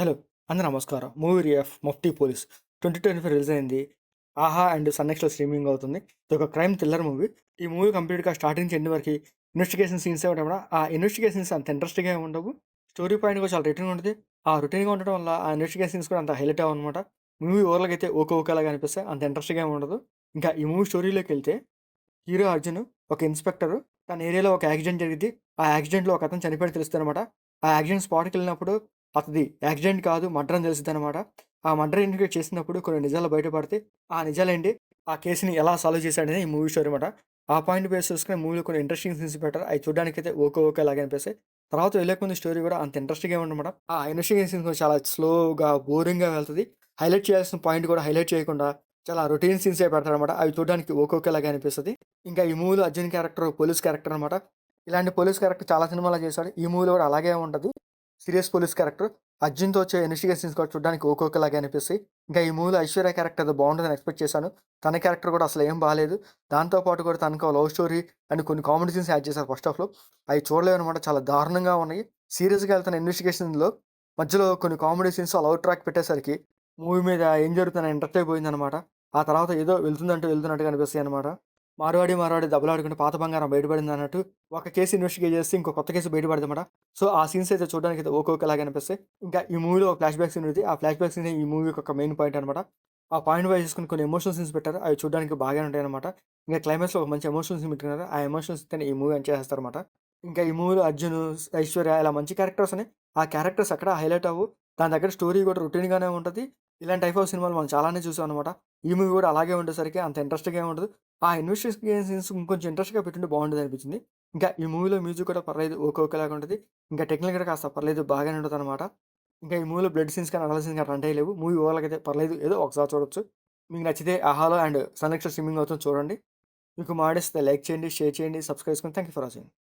Hello! అందరూ నమస్కారం. Movie రిఎఫ్ 'Mufti police' 2025 release అయింది. 'ఆహా' అండ్ సన్ నెక్స్ట్‌లో స్ట్రీమింగ్ అవుతుంది. ఇదొక క్రైమ్ థ్రిల్లర్ మూవీ. ఈ మూవీ కంప్లీట్‌గా స్టార్టింగ్ నుంచి ఎండ్ వరకి ఇన్వెస్టిగేషన్ సీన్సే ఉంటాయి కూడా, ఆ ఇన్వెస్టిగేషన్స్ అంత ఇంట్రెస్టింగ్‌గా ఏమి ఉండవు. స్టోరీ పాయింట్ కూడా చాలా రొటీన్‌గా ఉంటది. ఆ రొటీన్‌గా ఉండటం వల్ల ఆ ఇన్వెస్టిగేషన్ సీన్స్ కూడా అంత హైలైట్ అవ్వనమాట. మూవీ ఓవరాల్‌గా అయితే ఓకే ఓకేలాగా అనిపిస్తాయి. అంత ఇంట్రెస్టింగ్‌గా ఏమి ఉండదు. ఇంకా ఈ మూవీ స్టోరీలోకెళ్తే హీరో అర్జున్ ఒక ఇన్స్‌పెక్టరు. తన ఏరియాలో ఒక యాక్సిడెంట్ జరిగిద్ది. ఆ యాక్సిడెంట్‌లో ఒకతను చనిపోయినట్టు తెలుస్తదనమాట. ఆ యాక్సిడెంట్ స్పాట్‌కెళ్ళినప్పుడు అతది యాక్సిడెంట్ కాదు మర్డర్ అని తెలిసిద్దనమాట. ఆ మర్డర్ ఇన్వెస్టిగేట్ చేసినప్పుడు కొన్ని నిజాలు బయటపడతాయి. ఆ నిజాలేంటి? ఆ కేస్‌ని ఎలా సాల్వ్ చేశాడని ఈ మూవీ స్టోరీ మాట. ఆ పాయింట్ బేస్ చేసుకొని మూవీలో కొన్ని ఇంట్రెస్టింగ్ సీన్స్ పెట్టారు. అయి చూడ్డానికైతే ఓకే ఓకే లాగా అనిపిస్తాయి. తర్వాత వెళ్ళే కొద్ది స్టోరీ కూడా అంత ఇంట్రెస్టింగ్‌గా ఉండదనమాట. ఆ ఇన్వెస్టిగేషన్ సీన్స్ కూడా చాలా స్లోగా, బోరింగ్‌గా వెళ్తది. హైలైట్ చేయాల్సిన పాయింట్ కూడా హైలైట్ చేయకుండా చాలా రొటీన్ సీన్సే పెడతాడనమాట. అవి చూడడానికి ఓకే ఓకేలాగా అనిపిస్తది. ఇంకా ఈ మూవీలో అర్జున్ క్యారెక్టర్ పోలీస్ క్యారెక్టర్ అనమాట. ఇలాంటి పోలీస్ క్యారెక్టర్ చాలా సినిమాల్లో చేశాడు. ఈ మూవీలో కూడా అలాగే ఉంటది. Serious police character. అర్జున్‌తో వచ్చే ఇన్వెస్టిగేషన్స్ కూడా చూడడానికి ఓకే ఓకేలాగే అనిపిస్తాయి. ఇంకా ఈ మూవీలో ఐశ్వర్య క్యారెక్టర్ ఏదో బాగుంటదని ఎక్స్‌పెక్ట్ చేశాను. తన క్యారెక్టర్ కూడా అసలు ఏం బాలేదు. దాంతో పాటు కూడా తనకో లవ్ స్టోరీ అండ్ కొన్ని కామెడీ సీన్స్ యాడ్ చేశారు ఫస్ట్ హాఫ్‌లో. అయి చూడలేమనమాట. చాలా దారుణంగా ఉన్నాయి. సీరియస్‌గా వెళ్తున్న ఇన్వెస్టిగేషన్‌లో మధ్యలో కొన్ని కామెడీ సీన్స్ లవ్ ట్రాక్ పెట్టేసరికి మూవీ మీద ఏం జరుగుతుందని ఇంట్రెస్టే పోయిందనమాట. ఆ తర్వాత ఏదో వెళ్తున్నట్టుగా అనిపిస్తాయనమాట. మార్వాడి మార్వాడి దెబ్బలాడుకుంటే పాత బంగారం బయటపడిందన్నట్టు ఒక కేసు ఇన్వెస్టిగేట్ చేస్తే ఇంకో కొత్త కేసు బయటపడదనమాట. సో, ఆ సీన్స్ అయితే చూడడానికైతే ఓకే ఓకేలాగా అనిపిస్తాయి. ఇంకా ఈ మూవీలో ఒక ఫ్లాష్ బ్యాక్ సీన్ ఉంది. ఆ ఫ్లాష్ బ్యాక్ సీనే ఈ మూవీకి ఒక మెయిన్ పాయింట్ అనమాట. ఆ పాయింట్ వైస్ చేసుకొని కొన్ని ఎమోషనల్ సీన్స్ పెట్టారు. అవి చూడడానికి బాగానే ఉంటాయనమాట. ఇంకా క్లైమాక్స్‌లో ఒక మంచి ఎమోషనల్ సీన్ పెట్టుకున్నారు. ఆ ఎమోషనల్ సీన్‌తోనే ఈ మూవీ ఎండ్ చేసేస్తారనమాట. ఇంకా ఈ మూవీలో అర్జున్, ఐశ్వర్య ఇలా మంచి క్యారెక్టర్స్ ఉన్నాయి. ఆ క్యారెక్టర్స్ ఎక్కడ హైలైట్ అవ్వవు. దాని దగ్గర స్టోరీ కూడా రొటీన్‌గానే ఉంటది. ఇలాంటి టైప్ ఆఫ్ సినిమాలు మనం చాలానే చూసామనమాట. ఈ మూవీ కూడా అలాగే ఉండేసరికి అంత ఇంట్రెస్టింగ్‌గా ఏమి ఉండదు. ఆ ఇన్వెస్టిగేషన్ సీన్స్ ఇంకొంచెం ఇంట్రెస్ట్‌గా పెట్టుంటే బాగుండేదనిపించింది. ఇంకా ఈ మూవీలో మ్యూజిక్ కూడా పర్లేదు ఓకే ఓకేలాగా ఉంటది. ఇంకా టెక్నికల్‌గా కాస్త పర్లేదు బాగానే ఉంటదనమాట. ఇంకా ఈ మూవీలో బ్లడ్ సీన్స్ కానీ, అడల్ట్ సీన్స్ కానీ అట్లాంటివి లేవు. మూవీ ఓవరాల్‌గా అయితే పర్లేదు ఏదో ఒకసారి చూడొచ్చు. మీకు నచ్చితే 'ఆహాలో' అండ్ 'సన్ నెక్స్ట్' స్ట్రీమింగ్ అవుతుంది చూడండి. మీకు మా ఆడియోస్ లైక్ చేయండి, షేర్ చేయండి, సబ్స్క్రైబ్ చేసుకోండి. Thank you for watching.